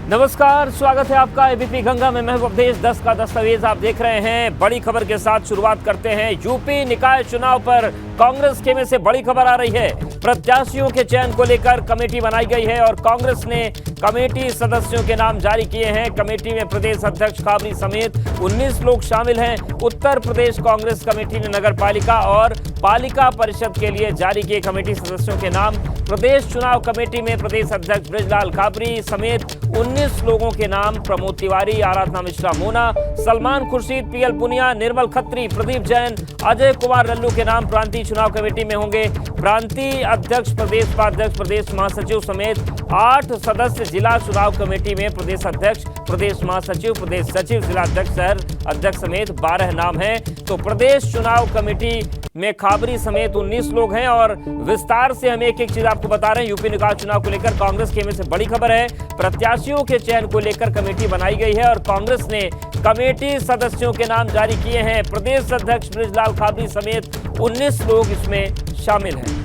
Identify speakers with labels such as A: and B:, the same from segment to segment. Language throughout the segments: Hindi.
A: नमस्कार, स्वागत है आपका एबीपी गंगा में। महबूब अवधेश 10 का दस्तावेज आप देख रहे हैं। बड़ी खबर के साथ शुरुआत करते हैं। यूपी निकाय चुनाव पर कांग्रेस के में से बड़ी खबर आ रही है। प्रत्याशियों के चयन को लेकर कमेटी बनाई गई है और कांग्रेस ने कमेटी सदस्यों के नाम जारी किए हैं। कमेटी में प्रदेश अध्यक्ष खाबरी समेत 19 लोग शामिल हैं। उत्तर प्रदेश कांग्रेस कमेटी ने नगर पालिका और पालिका परिषद के लिए जारी किए कमेटी सदस्यों के नाम। प्रदेश चुनाव कमेटी में प्रदेश अध्यक्ष बृजलाल खाबरी समेत 19 लोगों के नाम प्रमोद तिवारी, आराधना मिश्रा मोना, सलमान खुर्शीद, पीएल पुनिया, निर्मल खत्री, प्रदीप जैन, अजय कुमार लल्लू के नाम प्रांतीय चुनाव कमेटी में होंगे। प्रांतीय अध्यक्ष, प्रदेश उपाध्यक्ष, प्रदेश महासचिव समेत 8 सदस्य जिला चुनाव कमेटी में प्रदेश अध्यक्ष, प्रदेश महासचिव, प्रदेश सचिव, जिला अध्यक्ष, शहर अध्यक्ष समेत 12 नाम हैं। तो प्रदेश चुनाव कमेटी में खाबरी समेत 19 लोग हैं। और विस्तार से हम एक एक चीज आपको बता रहे हैं। यूपी निकाय चुनाव को लेकर कांग्रेस के में से बड़ी खबर है। प्रत्याशियों के चयन को लेकर कमेटी बनाई गई है और कांग्रेस ने कमेटी सदस्यों के नाम जारी किए हैं। प्रदेश अध्यक्ष बृजलाल खाबरी समेत 19 लोग इसमें शामिल हैं।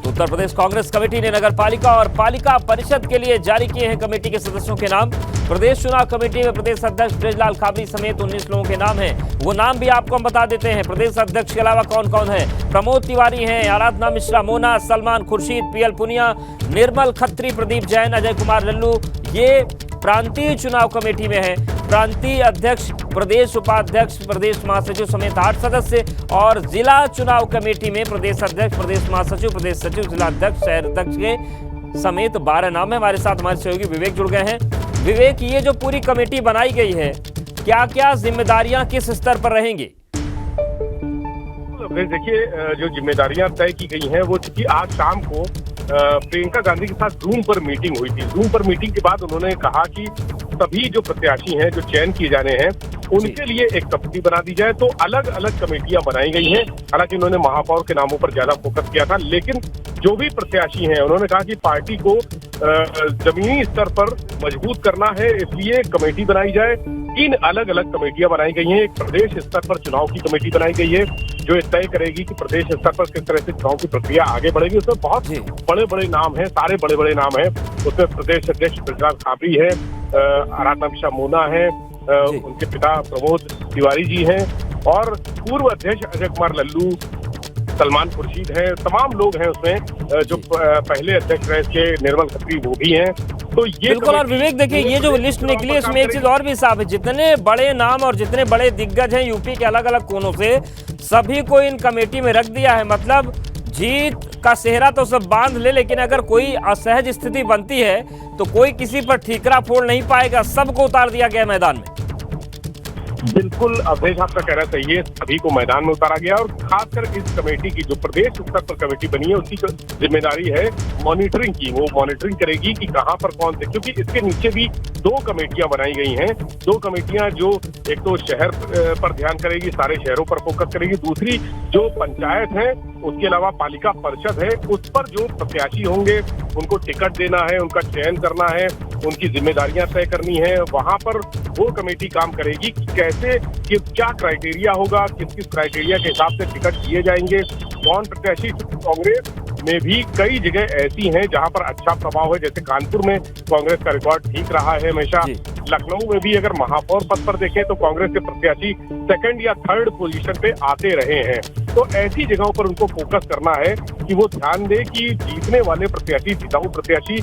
A: तो उत्तर प्रदेश कांग्रेस कमेटी ने नगर पालिका और पालिका परिषद के लिए जारी किए हैं कमेटी के सदस्यों के नाम। प्रदेश चुनाव कमेटी में प्रदेश अध्यक्ष बृजलाल खाबरी समेत 19 लोगों के नाम हैं। वो नाम भी आपको हम बता देते हैं। प्रदेश अध्यक्ष के अलावा कौन कौन है? प्रमोद तिवारी हैं, आराधना मिश्रा मोना, सलमान खुर्शीद, पीएल पुनिया, निर्मल खत्री, प्रदीप जैन, अजय कुमार लल्लू। ये प्रांतीय चुनाव कमेटी में है। प्रांतीय अध्यक्ष, प्रदेश उपाध्यक्ष, प्रदेश महासचिव समेत 8 सदस्य और जिला चुनाव कमेटी में प्रदेश अध्यक्ष, प्रदेश महासचिव, प्रदेश सचिव, जिला अध्यक्ष, शहर अध्यक्ष के समेत 12 नाम है। हमारे साथ हमारे सहयोगी विवेक जुड़ गए हैं। विवेक, ये जो पूरी कमेटी बनाई गई है, क्या क्या जिम्मेदारियां किस स्तर पर रहेंगी?
B: देखिए, जो जिम्मेदारियां तय की गई हैं वो चूंकि आज शाम को प्रियंका गांधी के साथ जूम पर मीटिंग हुई थी। जूम पर मीटिंग के बाद उन्होंने कहा कि सभी जो प्रत्याशी हैं जो चयन किए जाने हैं उनके लिए एक कमेटी बना दी जाए। तो अलग अलग कमेटियां बनाई गई हैं। हालांकि उन्होंने महापौर के नामों पर ज्यादा फोकस किया था, लेकिन जो भी प्रत्याशी हैं उन्होंने कहा कि पार्टी को जमीनी स्तर पर मजबूत करना है, इसलिए कमेटी बनाई जाए। 3 अलग अलग कमेटियां बनाई गई हैं। एक प्रदेश स्तर पर चुनाव की कमेटी बनाई गई है जो तय करेगी कि प्रदेश स्तर पर किस तरह से चुनाव की प्रक्रिया आगे बढ़ेगी। उसमें बहुत बड़े बड़े नाम हैं, सारे बड़े बड़े नाम हैं। उसमें प्रदेश अध्यक्ष बृजलाल खाबरी है, आराधना मिश्रा मोना है, उनके पिता प्रमोद तिवारी जी हैं और पूर्व अध्यक्ष अजय कुमार लल्लू, सलमान खुर्शीद है। तमाम लोग हैं उसमें। जो पहले अध्यक्ष रहे थे निर्मल खत्री वो भी हैं। तो ये
A: बिल्कुल। और विवेक, देखिए, ये जो लिस्ट निकली है इसमें एक चीज और भी साफ है। जितने बड़े नाम और जितने बड़े दिग्गज हैं यूपी के अलग अलग कोनों से, सभी को इन कमेटी में रख दिया है। मतलब जीत का सेहरा तो सब बांध ले, लेकिन अगर कोई असहज स्थिति बनती है तो कोई किसी पर ठीकरा फोड़ नहीं पाएगा। सबको उतार दिया गया मैदान में।
B: बिल्कुल, अवधेश आपका कहना सही है। सभी को मैदान में उतारा गया और खासकर इस कमेटी की जो प्रदेश स्तर पर कमेटी बनी है उसकी जिम्मेदारी है मॉनिटरिंग की। वो मॉनिटरिंग करेगी कि कहां पर कौन से, क्योंकि इसके नीचे भी 2 कमेटियां बनाई गई हैं। 2 कमेटियां जो एक तो शहर पर ध्यान करेगी, सारे शहरों पर फोकस करेगी। दूसरी जो पंचायत है, उसके अलावा पालिका परिषद है, उस पर जो प्रत्याशी होंगे उनको टिकट देना है, उनका चयन करना है, उनकी जिम्मेदारियां तय करनी है। वहां पर वो कमेटी काम करेगी कि कैसे, कि क्या क्राइटेरिया होगा, किस किस क्राइटेरिया के हिसाब से टिकट दिए जाएंगे, कौन प्रत्याशी। कांग्रेस में भी कई जगह ऐसी हैं जहां पर अच्छा प्रभाव है, जैसे कानपुर में कांग्रेस का रिकॉर्ड ठीक रहा है हमेशा। लखनऊ में भी अगर महापौर पद पर देखें तो कांग्रेस के प्रत्याशी 2nd या 3rd पोजीशन पे आते रहे हैं। तो ऐसी जगहों पर उनको फोकस करना है कि वो ध्यान दे कि जीतने वाले प्रत्याशी, जिताऊ प्रत्याशी,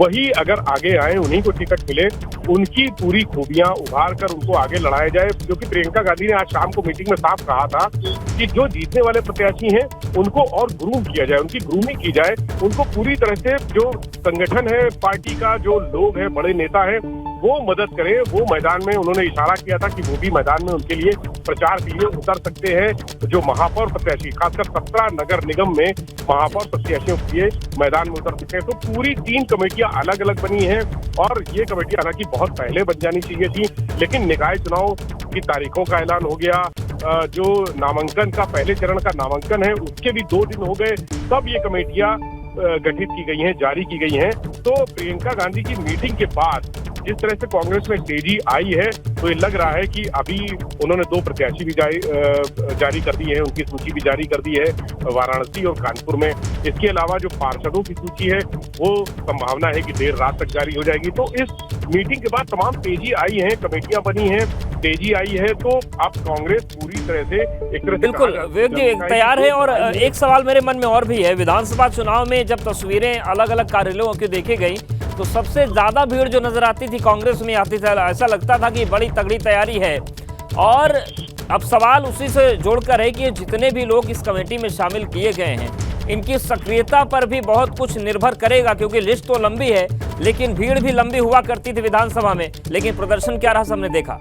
B: वही अगर आगे आए, उन्हीं को टिकट मिले, उनकी पूरी खूबियां उभार कर उनको आगे लड़ाया जाए। क्योंकि प्रियंका गांधी ने आज शाम को मीटिंग में साफ कहा था कि जो जीतने वाले प्रत्याशी हैं उनको और ग्रूम किया जाए, उनकी ग्रूमिंग की जाए, उनको पूरी तरह से जो संगठन है, पार्टी का जो लोग हैं, बड़े नेता हैं, वो मदद करें। वो मैदान में उन्होंने इशारा किया था कि वो भी मैदान में उनके लिए प्रचार के लिए उतर सकते हैं। जो महापौर प्रत्याशी, खासकर 17 नगर निगम में महापौर प्रत्याशियों के लिए मैदान में उतर सकते हैं। तो पूरी 3 कमेटियां अलग अलग बनी हैं और ये कमेटी हालांकि बहुत पहले बन जानी चाहिए थी, लेकिन निकाय चुनाव की तारीखों का ऐलान हो गया। जो नामांकन का पहले चरण का नामांकन है उसके भी 2 दिन हो गए, तब ये कमेटियां गठित की गई हैं, जारी की गई हैं। तो प्रियंका गांधी की मीटिंग के बाद जिस तरह से कांग्रेस में तेजी आई है तो ये लग रहा है कि अभी उन्होंने 2 प्रत्याशी भी जारी कर दिए हैं, उनकी सूची भी जारी कर दी है वाराणसी और कानपुर में। इसके अलावा जो पार्षदों की सूची है वो संभावना है कि देर रात तक जारी हो जाएगी। तो इस मीटिंग के बाद तमाम तेजी आई है, कमेटियां बनी हैं, तेजी आई है, तो अब कांग्रेस पूरी तरह से एक तरह से
A: बिल्कुल विवेक जी तैयार है। और एक सवाल मेरे मन में और भी है, विधानसभा चुनाव में जब तस्वीरें अलग अलग कार्यालयों की देखी गई तो सबसे ज्यादा भीड़ जो नजर आती थी कांग्रेस में आती थी, ऐसा लगता था कि बड़ी तगड़ी तैयारी है। और अब सवाल उसी से जोड़कर है कि जितने भी लोग इस कमेटी में शामिल किए गए हैं इनकी सक्रियता पर भी बहुत कुछ निर्भर करेगा, क्योंकि लिस्ट तो लंबी है लेकिन भीड़ भी लंबी हुआ करती थी विधानसभा में, लेकिन प्रदर्शन क्या रहा हमने देखा।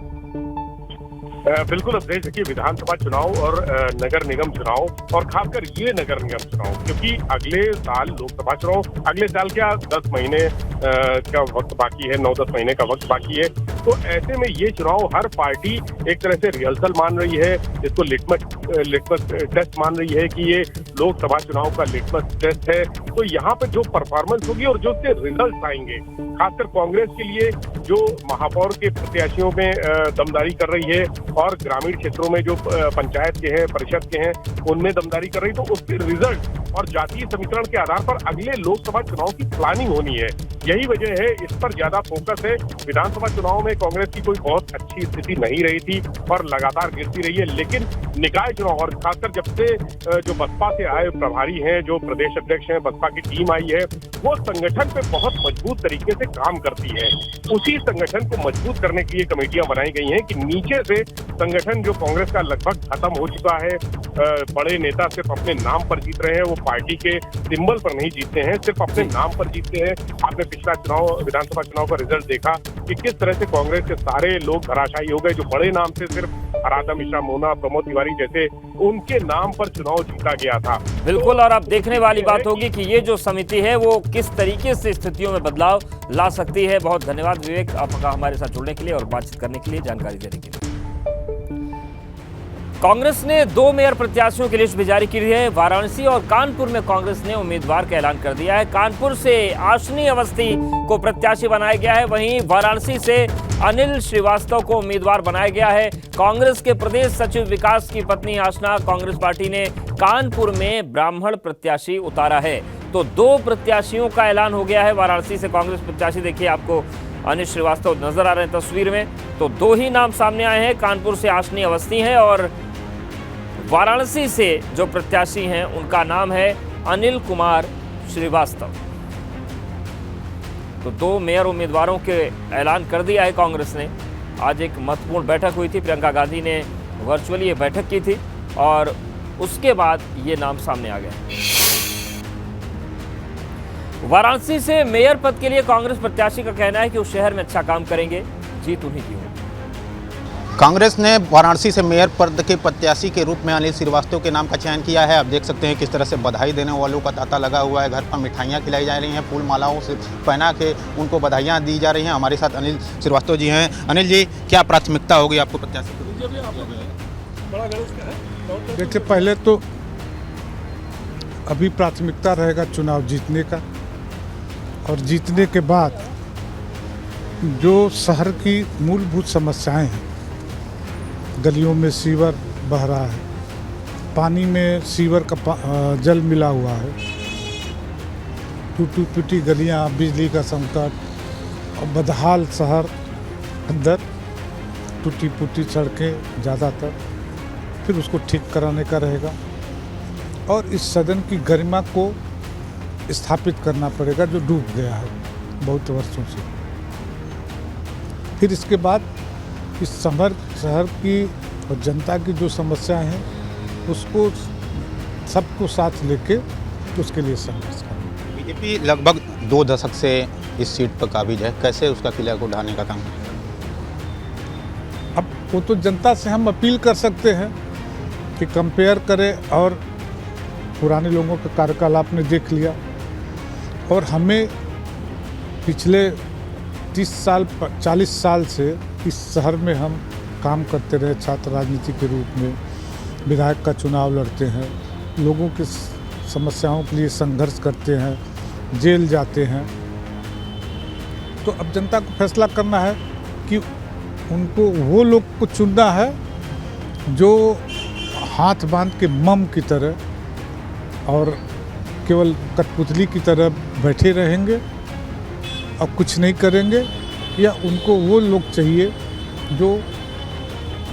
B: बिल्कुल अब देखिए विधानसभा चुनाव और नगर निगम चुनाव और खासकर ये नगर निगम चुनाव, क्योंकि अगले साल लोकसभा चुनाव, अगले साल क्या 10 महीने का वक्त बाकी है, 9-10 महीने का वक्त बाकी है। तो ऐसे में ये चुनाव हर पार्टी एक तरह से रिहर्सल मान रही है, इसको लिटमस टेस्ट मान रही है कि ये लोकसभा चुनाव का लिटमस टेस्ट है। तो यहाँ पे जो परफॉर्मेंस होगी और जो उसके रिजल्ट आएंगे, खासकर कांग्रेस के लिए जो महापौर के प्रत्याशियों में दमदारी कर रही है और ग्रामीण क्षेत्रों में जो पंचायत के हैं, परिषद के हैं, उनमें दमदारी कर रही, तो उसके रिजल्ट और जातीय समीकरण के आधार पर अगले लोकसभा चुनाव की प्लानिंग होनी है। यही वजह है, इस पर ज्यादा फोकस है। विधानसभा चुनाव में कांग्रेस की कोई बहुत अच्छी स्थिति नहीं रही थी और लगातार गिरती रही है, लेकिन निकाय चुनाव और खासकर जब से जो बसपा से आए प्रभारी हैं, जो प्रदेश अध्यक्ष हैं, बसपा की टीम आई है, वो संगठन पे बहुत मजबूत तरीके से काम करती है। उसी संगठन को मजबूत करने के लिए कमेटियां बनाई गई हैं कि नीचे से संगठन जो कांग्रेस का लगभग खत्म हो चुका है, बड़े नेता सिर्फ अपने नाम पर जीत रहे हैं, वो पार्टी के सिंबल पर नहीं जीतते हैं, सिर्फ अपने नाम पर जीतते हैं। आपने पिछला चुनाव, विधानसभा चुनाव का रिजल्ट देखा कि किस तरह से कांग्रेस के सारे लोग धराशायी हो गए, जो बड़े नाम से सिर्फ आराधना मिश्रा, मोना, प्रमोद तिवारी जैसे उनके नाम पर चुनाव जीता गया था।
A: बिल्कुल, और अब देखने वाली बात होगी कि ये जो समिति है वो किस तरीके से स्थितियों में बदलाव ला सकती है। बहुत धन्यवाद विवेक आपका हमारे साथ जुड़ने के लिए और बातचीत करने के लिए, जानकारी देने के लिए। कांग्रेस ने 2 मेयर प्रत्याशियों की लिस्ट भी जारी की है। वाराणसी और कानपुर में कांग्रेस ने उम्मीदवार का ऐलान कर दिया है। कानपुर से आशनी अवस्थी को प्रत्याशी बनाया गया है, वहीं वाराणसी से अनिल श्रीवास्तव को उम्मीदवार बनाया गया है। कांग्रेस के प्रदेश सचिव विकास की पत्नी आशना कांग्रेस पार्टी ने कानपुर में ब्राह्मण प्रत्याशी उतारा है। तो 2 प्रत्याशियों का ऐलान हो गया है। वाराणसी से कांग्रेस प्रत्याशी, देखिए आपको अनिल श्रीवास्तव नजर आ रहे हैं तस्वीर में, तो 2 ही नाम सामने आए हैं। कानपुर से आशनी अवस्थी हैं और वाराणसी से जो प्रत्याशी हैं उनका नाम है अनिल कुमार श्रीवास्तव। तो 2 मेयर उम्मीदवारों के ऐलान कर दिया है कांग्रेस ने। आज एक महत्वपूर्ण बैठक हुई थी, प्रियंका गांधी ने वर्चुअली ये बैठक की थी और उसके बाद ये नाम सामने आ गए। वाराणसी से मेयर पद के लिए कांग्रेस प्रत्याशी का कहना है कि उस शहर में अच्छा काम करेंगे, जीत उन्हीं की होगी।
C: कांग्रेस ने वाराणसी से मेयर पद के प्रत्याशी के रूप में अनिल श्रीवास्तव के नाम का चयन किया है। आप देख सकते हैं किस तरह से बधाई देने वालों का तांता लगा हुआ है, घर पर मिठाइयाँ खिलाई जा रही हैं, फूल मालाओं से पहना के उनको बधाइयाँ दी जा रही हैं। हमारे साथ अनिल श्रीवास्तव जी हैं। अनिल जी, क्या प्राथमिकता होगी आपको प्रत्याशी के रूप में?
D: देखिए, पहले तो अभी प्राथमिकता रहेगा चुनाव जीतने का, और जीतने के बाद जो शहर की मूलभूत समस्याएं हैं, गलियों में सीवर बह रहा है, पानी में सीवर का जल मिला हुआ है, टूटी फूटी गलियां, बिजली का संकट और बदहाल शहर, अंदर टूटी फूटी सड़कें ज़्यादातर, फिर उसको ठीक कराने का रहेगा। और इस सदन की गरिमा को स्थापित करना पड़ेगा जो डूब गया है बहुत वर्षों से। फिर इसके बाद इस शहर की और जनता की जो समस्याएं हैं उसको सबको साथ लेके उसके लिए संघर्ष करना।
C: बीजेपी लगभग 2 दशक से इस सीट पर काबिज है, कैसे उसका किला को ढाने का काम?
D: अब वो तो जनता से हम अपील कर सकते हैं कि कंपेयर करें, और पुराने लोगों का कार्यकाल आपने देख लिया, और हमें पिछले 30 साल 40 साल से इस शहर में हम काम करते रहे, छात्र राजनीति के रूप में विधायक का चुनाव लड़ते हैं, लोगों की समस्याओं के लिए संघर्ष करते हैं, जेल जाते हैं। तो अब जनता को फैसला करना है कि उनको वो लोग को चुनना है जो हाथ बांध के मम की तरह और केवल कठपुतली की तरह बैठे रहेंगे और कुछ नहीं करेंगे, या उनको वो लोग चाहिए जो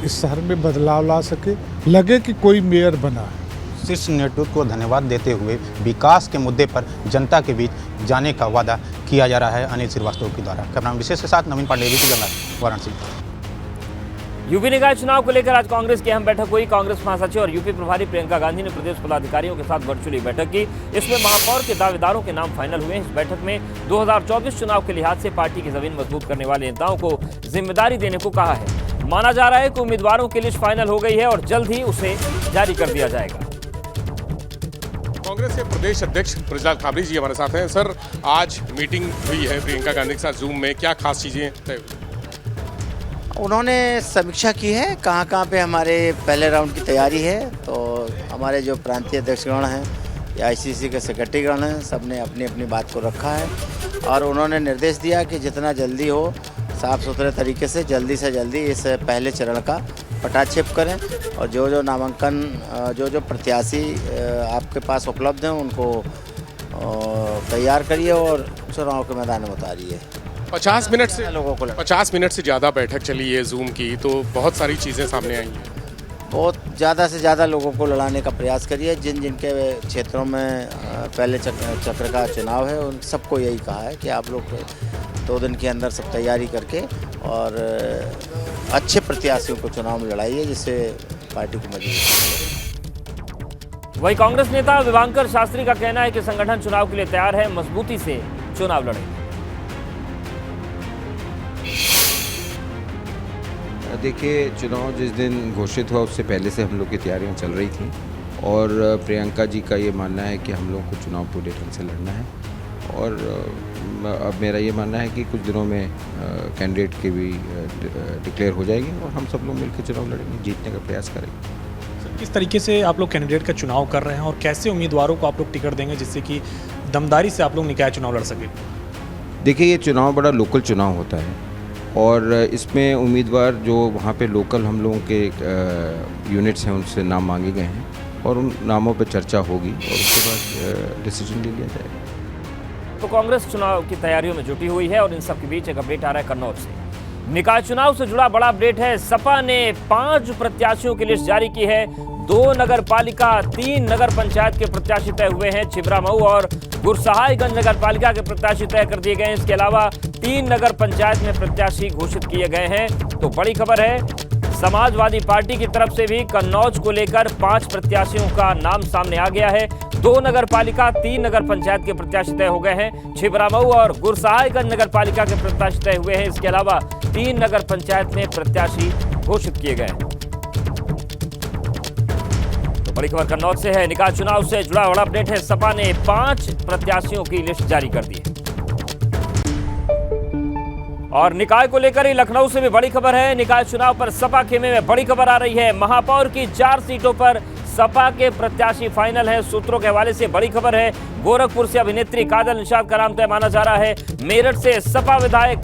D: इस शहर में बदलाव ला सके, लगे कि कोई मेयर बना है।
C: शीर्ष नेतृत्व को धन्यवाद देते हुए विकास के मुद्दे पर जनता के बीच जाने का वादा किया जा रहा है अनिल श्रीवास्तव के द्वारा। कैमरामैन विशेष के साथ नवीन पांडे, एबीपी गंगा, वाराणसी।
A: यूपी निकाय चुनाव को लेकर आज कांग्रेस की अहम बैठक हुई। कांग्रेस महासचिव और यूपी प्रभारी प्रियंका गांधी ने प्रदेश पदाधिकारियों के साथ वर्चुअली बैठक की। इसमें महापौर के दावेदारों के नाम फाइनल हुए। इस बैठक में 2024 चुनाव के लिहाज से पार्टी की जमीन मजबूत करने वाले नेताओं को जिम्मेदारी देने को कहा है। माना जा रहा है कि उम्मीदवारों की लिस्ट फाइनल हो गई है और जल्द ही उसे जारी कर दिया जाएगा।
E: कांग्रेस के प्रदेश अध्यक्ष ब्रजलाल काबरी जी हमारे साथ हैं। सर, आज मीटिंग हुई है प्रियंका गांधी के साथ जूम में, क्या खास चीजें तय हुई?
F: उन्होंने समीक्षा की है कहाँ पे हमारे पहले राउंड की तैयारी है। तो हमारे जो प्रांतीय अध्यक्षगण हैं या आईसीसी के सेक्रेटरीगण हैं, सब ने अपनी अपनी बात को रखा है और उन्होंने निर्देश दिया कि जितना जल्दी हो साफ़ सुथरे तरीके से जल्दी इस पहले चरण का पटाक्षेप करें और जो नामांकन जो प्रत्याशी आपके पास उपलब्ध हैं उनको तैयार करिए और चुनाव के मैदान में उतारिए।
E: 50 मिनट से
F: लोगों को
E: 50 मिनट से ज़्यादा बैठक चली है जूम की, तो बहुत सारी चीज़ें सामने आई हैं।
F: बहुत ज़्यादा से ज़्यादा लोगों को लड़ाने का प्रयास करिए। जिनके क्षेत्रों में पहले चक्र का चुनाव है उन सबको यही कहा है कि आप लोग 2 दिन के अंदर सब तैयारी करके और अच्छे प्रत्याशियों को चुनाव में लड़ाइए, जिससे पार्टी को मजबूत।
A: वही कांग्रेस नेता विभांकर शास्त्री का कहना है कि संगठन चुनाव के लिए तैयार है, मजबूती से चुनाव लड़ेंगे।
G: देखिए, चुनाव जिस दिन घोषित हुआ उससे पहले से हम लोग की तैयारियां चल रही थी और प्रियंका जी का ये मानना है कि हम लोग को चुनाव पूरे ढंग से लड़ना है और अब मेरा ये मानना है कि कुछ दिनों में कैंडिडेट की भी डिक्लेयर हो जाएगी और हम सब लोग मिलकर चुनाव लड़ेंगे, जीतने का प्रयास करेंगे।
H: किस तरीके से आप लोग कैंडिडेट का चुनाव कर रहे हैं और कैसे उम्मीदवारों को आप लोग टिकट देंगे जिससे कि दमदारी से आप लोग निकाय चुनाव लड़ सकें?
G: देखिए, ये चुनाव बड़ा लोकल चुनाव होता है और इसमें उम्मीदवार जो वहाँ पे लोकल हम लोगों के यूनिट्स हैं उनसे नाम मांगे गए हैं और उन नामों पे चर्चा होगी और उसके बाद डिसीजन ले लिया जाएगा।
A: तो कांग्रेस चुनाव की तैयारियों में जुटी हुई है और इन सब के बीच एक अपडेट आ रहा है कन्नौज से। निकाय चुनाव से जुड़ा बड़ा अपडेट है। सपा ने 5 प्रत्याशियों की लिस्ट जारी की है। 2 नगर पालिका, 3 नगर पंचायत के प्रत्याशी तय हुए हैं। छिबरामऊ और गुरसहायगंज नगर पालिका के प्रत्याशी तय कर दिए गए हैं। इसके अलावा 3 नगर पंचायत में प्रत्याशी घोषित किए गए हैं। तो बड़ी खबर है, समाजवादी पार्टी की तरफ से भी कन्नौज को लेकर 5 प्रत्याशियों का नाम सामने आ गया है। 2 नगर पालिका, 3 नगर पंचायत के प्रत्याशी तय हो गए हैं। छिबरामऊ और गुरसहायगंज नगर पालिका के प्रत्याशी तय हुए हैं। इसके अलावा 3 नगर पंचायत में प्रत्याशी घोषित किए गए हैं। तो बड़ी खबर कन्नौज से है। निकाय चुनाव से जुड़ा बड़ा अपडेट है। सपा ने 5 प्रत्याशियों की लिस्ट जारी कर दी है। और निकाय को लेकर ही लखनऊ से भी बड़ी खबर है। निकाय चुनाव पर सपा खेमे में बड़ी खबर आ रही है। महापौर की 4 सीटों पर सपा के प्रत्याशी फाइनल है। सूत्रों के हवाले से बड़ी खबर है। गोरखपुर से अभिनेत्री काजल निषाद का नाम तय माना जा रहा है। मेरठ से सपा विधायक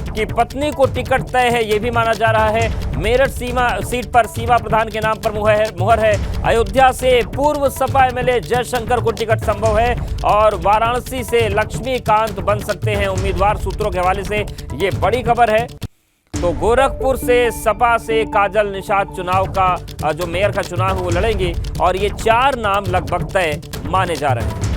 A: की पत्नी को टिकट तय है, यह भी माना जा रहा है। मेरठ सीट पर सीमा प्रधान के नाम पर मुहर है। अयोध्या से पूर्व सपा एमएलए जयशंकर को टिकट संभव है और वाराणसी से लक्ष्मीकांत बन सकते हैं उम्मीदवार। सूत्रों के हवाले से ये बड़ी खबर है। तो गोरखपुर से सपा से काजल निषाद चुनाव का जो मेयर का चुनाव है वो लड़ेंगी और ये 4 नाम लगभग तय माने जा रहे हैं।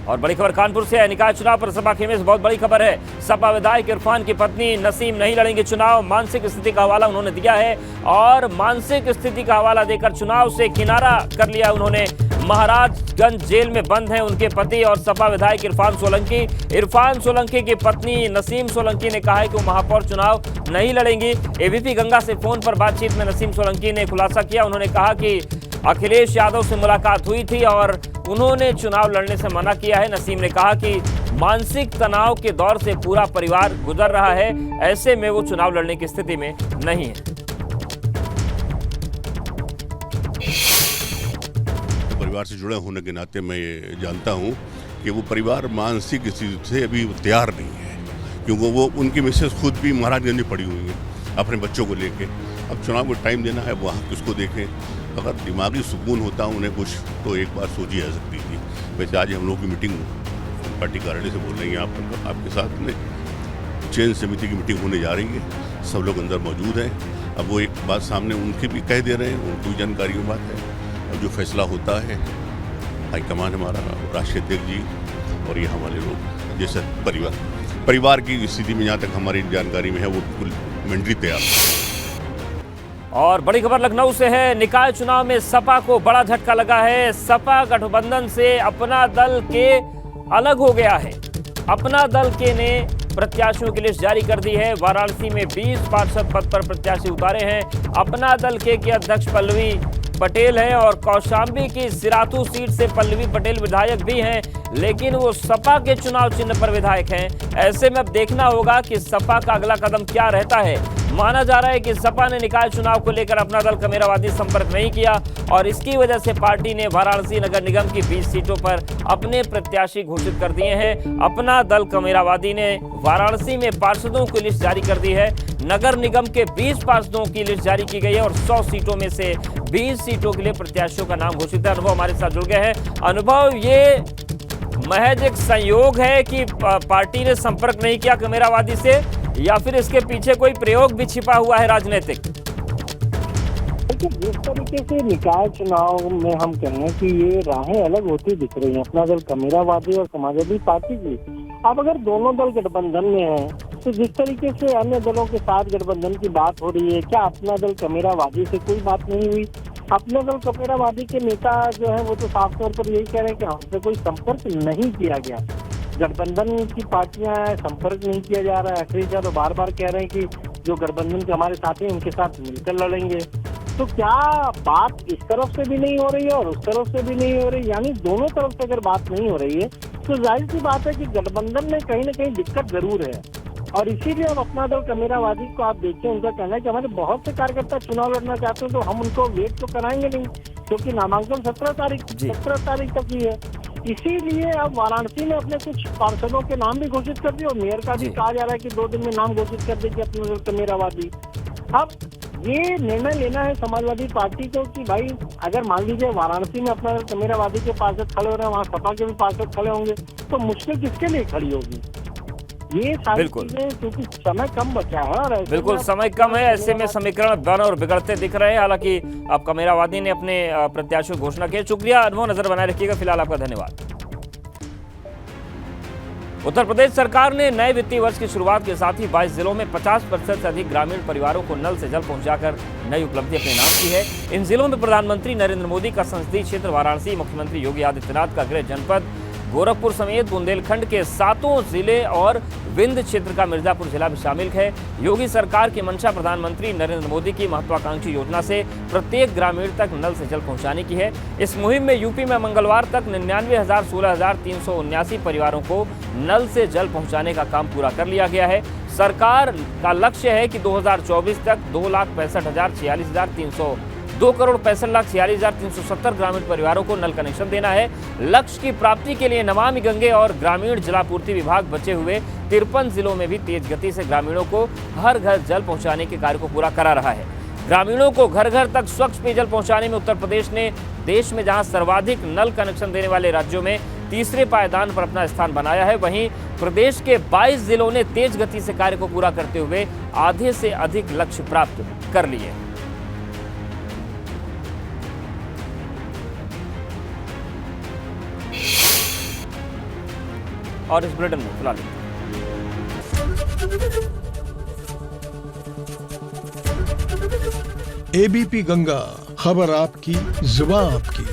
A: और बड़ी खबर कानपुर से है। निकाय चुनाव पर सपा खेमे से बहुत बड़ी खबर है। सपा विधायक इरफान की पत्नी नसीम नहीं लड़ेंगे चुनाव। मानसिक स्थिति का हवाला उन्होंने दिया है और मानसिक स्थिति का हवाला देकर चुनाव से किनारा कर लिया उन्होंने। महाराजगंज जेल में बंद हैं उनके पति और सपा विधायक इरफान सोलंकी। इरफान सोलंकी की पत्नी नसीम सोलंकी ने कहा है कि वो महापौर चुनाव नहीं लड़ेंगी। एबीपी गंगा से फोन पर बातचीत में नसीम सोलंकी ने खुलासा किया। उन्होंने कहा कि अखिलेश यादव से मुलाकात हुई थी और उन्होंने चुनाव लड़ने से मना किया है। नसीम ने कहा कि मानसिक तनाव के दौर से पूरा परिवार गुजर रहा है, ऐसे में वो चुनाव लड़ने की स्थिति में नहीं है।
I: परिवार से जुड़े होने के नाते मैं ये जानता हूँ कि वो परिवार मानसिक स्थिति से अभी तैयार नहीं है, क्योंकि वो उनकी मिसेस खुद भी महाराजगंज में पड़ी हुई हैं अपने बच्चों को लेके। अब चुनाव को टाइम देना है, वहाँ किसको देखें। अगर दिमागी सुकून होता उन्हें कुछ, तो एक बार सोची जा सकती थी। वैसे आज हम लोग की मीटिंग पार्टी कार्यालय से बोल रही हैं आपके साथ में चयन समिति की मीटिंग होने जा रही है, सब लोग अंदर मौजूद हैं। अब वो एक बात सामने उनकी भी कह दे रहे हैं, उनको भी जानकारी की बात है। अब जो फैसला होता है हाईकमान हमारा, राष्ट्रीय अध्यक्ष जी और ये हमारे लोग जैसे परिवार की स्थिति में जहाँ तक हमारी जानकारी में है वो बिल्कुल मेंटली तैयार है।
A: और बड़ी खबर लखनऊ से है। निकाय चुनाव में सपा को बड़ा झटका लगा है। सपा गठबंधन से अपना दल के अलग हो गया है। अपना दल के ने प्रत्याशियों की लिस्ट जारी कर दी है। वाराणसी में 20 पार्षद पद पर प्रत्याशी उतारे हैं। अपना दल के अध्यक्ष पल्लवी पटेल हैं और कौशाम्बी की सिराथू सीट से पल्लवी पटेल विधायक भी हैं, लेकिन वो सपा के चुनाव चिन्ह पर विधायक हैं। ऐसे में अब देखना होगा कि सपा का अगला कदम क्या रहता है। माना जा रहा है कि सपा ने निकाय चुनाव को लेकर अपना दल कमेरावादी संपर्क नहीं किया और इसकी वजह से पार्टी ने वाराणसी नगर निगम की 20 सीटों पर अपने प्रत्याशी घोषित कर दिए हैं। अपना दल कमेरावादी ने वाराणसी में पार्षदों की लिस्ट जारी कर दी है। नगर निगम के 20 पार्षदों की लिस्ट जारी की गई है और 100 सीटों में से 20 सीटों के लिए प्रत्याशियों का नाम घोषित है। अनुभव हमारे साथ जुड़ गए हैं। अनुभव, ये महज एक संयोग है कि पार्टी ने संपर्क नहीं किया कमेरावादी से, या फिर इसके पीछे कोई प्रयोग भी छिपा हुआ है राजनीतिक?
J: देखिए, जिस तरीके से निकाय चुनाव में हम कहें कि ये राहें अलग होती दिख रही हैं, अपना दल कमेरावादी और समाजवादी पार्टी की। अब अगर दोनों दल गठबंधन में हैं, तो जिस तरीके से अन्य दलों के साथ गठबंधन की बात हो रही है, क्या अपना दल कमेरावादी से कोई बात नहीं हुई? अपना दल कमेरावादी के नेता जो है वो तो साफ तौर पर यही कह रहे हैं कि हमसे कोई संपर्क नहीं किया गया। गठबंधन की पार्टियां संपर्क नहीं किया जा रहा है। अखिलेश यादव बार बार कह रहे हैं कि जो गठबंधन के हमारे साथी हैं उनके साथ मिलकर लड़ेंगे। तो क्या बात इस तरफ से भी नहीं हो रही है और उस तरफ से भी नहीं हो रही, यानी दोनों तरफ से अगर बात नहीं हो रही है तो जाहिर सी बात है कि गठबंधन में कहीं ना कहीं दिक्कत जरूर है। और इसीलिए अब अपना दल कमेरावादी को आप देखिए, उनका कहना है कि हमारे बहुत से कार्यकर्ता चुनाव लड़ना चाहते हैं, तो हम उनको वेट तो कराएंगे नहीं, क्योंकि नामांकन 17 तारीख तक ही है। इसीलिए अब वाराणसी में अपने कुछ पार्षदों के नाम भी घोषित कर दिए और मेयर का भी कहा जा रहा है कि 2 दिन में नाम घोषित कर देगी अपना दल कमेरावादी। अब ये निर्णय लेना है समाजवादी पार्टी को कि भाई अगर मान लीजिए वाराणसी में अपना कमेरावादी के पार्षद खड़े हो रहे हैं, वहाँ सपा के भी पार्षद खड़े होंगे, तो मुश्किल किसके लिए खड़ी होगी? ये सारी चीजें, क्योंकि समय कम बचा है और
A: बिल्कुल समय कम है, ऐसे में समीकरण बन और बिगड़ते दिख रहे हैं। हालांकि अब कमेरावादी ने अपने प्रत्याशियों की घोषणा की। शुक्रिया अनुभव, नजर बनाए रखिएगा। फिलहाल आपका धन्यवाद। उत्तर प्रदेश सरकार ने नए वित्तीय वर्ष की शुरुआत के साथ ही 22 जिलों में 50% से अधिक ग्रामीण परिवारों को नल से जल पहुंचाकर नई उपलब्धि अपने नाम की है। इन जिलों में प्रधानमंत्री नरेंद्र मोदी का संसदीय क्षेत्र वाराणसी, मुख्यमंत्री योगी आदित्यनाथ का गृह जनपद गोरखपुर समेत बुंदेलखंड के 7 जिले और विंध्य क्षेत्र का मिर्जापुर जिला भी शामिल है। योगी सरकार की मंशा प्रधानमंत्री नरेंद्र मोदी की महत्वाकांक्षी योजना से प्रत्येक ग्रामीण तक नल से जल पहुंचाने की है। इस मुहिम में यूपी में मंगलवार तक 99,16,379 परिवारों को नल से जल पहुंचाने का काम पूरा कर लिया गया है। सरकार का लक्ष्य है कि 2024 तक 2,65,46,370 ग्रामीण परिवारों को नल कनेक्शन देना है। लक्ष्य की प्राप्ति के लिए नमामि गंगे और ग्रामीण जलापूर्ति विभाग बचे हुए 53 जिलों में भी तेज गति से ग्रामीणों को हर घर जल पहुंचाने के कार्य को पूरा करा रहा है। ग्रामीणों को घर घर तक स्वच्छ पेयजल पहुंचाने में उत्तर प्रदेश ने देश में जहां सर्वाधिक नल कनेक्शन देने वाले राज्यों में तीसरे पायदान पर अपना स्थान बनाया है, वहीं प्रदेश के 22 जिलों ने तेज गति से कार्य को पूरा करते हुए आधे से अधिक लक्ष्य प्राप्त कर लिए। और इस बुलेटिन में फिलहाल
K: एबीपी गंगा, खबर आपकी, जुबान आपकी।